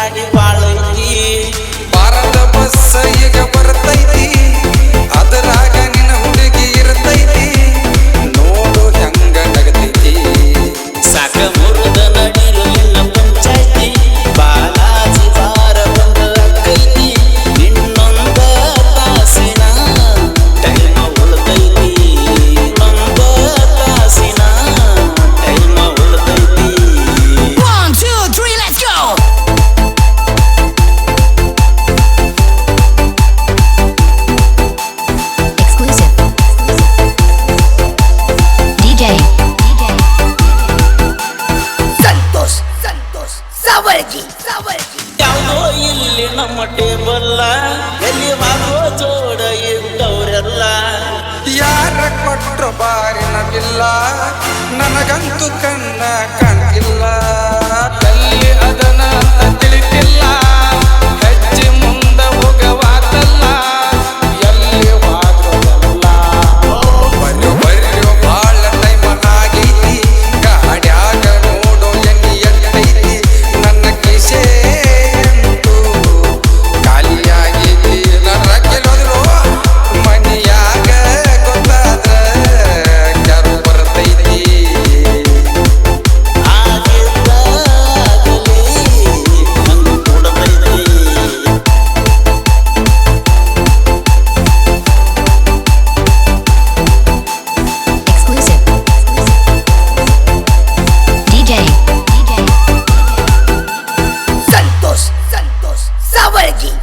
ಗಾಡಿ ಬಾಳೈತಿ ಭಾರತ ಬಸ್ ಈಗ ಬರ್ತೈತಿ ಅದರಾಗ ನಿನ್ನ ಹುಡುಗಿ ಇರ್ತೈತಿ ನೋಡು ಹೆಂಗ ನಗತೈತಿ ಸಾಕ ಮುರುದ ನಡಿರು ನಿನ್ನ ಪಂಚಾಯ್ತಿ ಬಾಲಾಜಿ ಬಾರ ಬಂದೈತಿ ಇನ್ನೊಂದ ತಾಸಿನ ಟೈಮ ಉಳ್ದೈತಿ ಇನ್ನೊಂದ ತಾಸಿನ time ಉಳ್ದೈತಿ 1 2 3 let's go exclusive DJ Santos Sawargi ಯಾವುದೋ ಇಲ್ಲಿ ನಮ್ಮ ಟೇಬಲ್ಲ ಎಲ್ಲಿ ಹಾಕೋ ಜೋಡ ಇದ್ದವರೆಲ್ಲ ಯಾರ ಕೊಟ್ರು ಬಾರಿನ ಬಿಲ್ಲ ನನಗಂತೂ ಕಣ್ಣ ಕಾಣ್ತಿಲ್ಲ ಎಲ್ಲಿ ಅದನ ಅಂತ ತಿಳಿತಿಲ್ಲ ಹೆಜ್ಜೆ ಮುಂದ ಹೋಗವಾತಲ್ಲ ಎಲ್ಲಿ ಹೋದ್ರಲ್ಲ ಬರ್ಯೋ ಬಾಳ ಟೈಮ್ ಆಗೈತಿ ಗಾಡ್ಯಾಗ ನೋಡೋ ಎಣ್ಣಿ ಎಟ್ಟೈತಿ ನನ್ನ ಕಿಸೆ ಎಂಟು ಖಾಲಿಯಾಗೈತಿ ನನ್ನ ಕೆಲೋದ್ರು ಮನಿಯಾಗ ಗೊತ್ತಾದ್ರ ಯಾರು ಬರ್ತೈತಿ ಆಗಿದ್ದಾಗಲಿ ಹಂಗ ಕೊಡಬೈತಿ exclusive DJ Santos Sawargi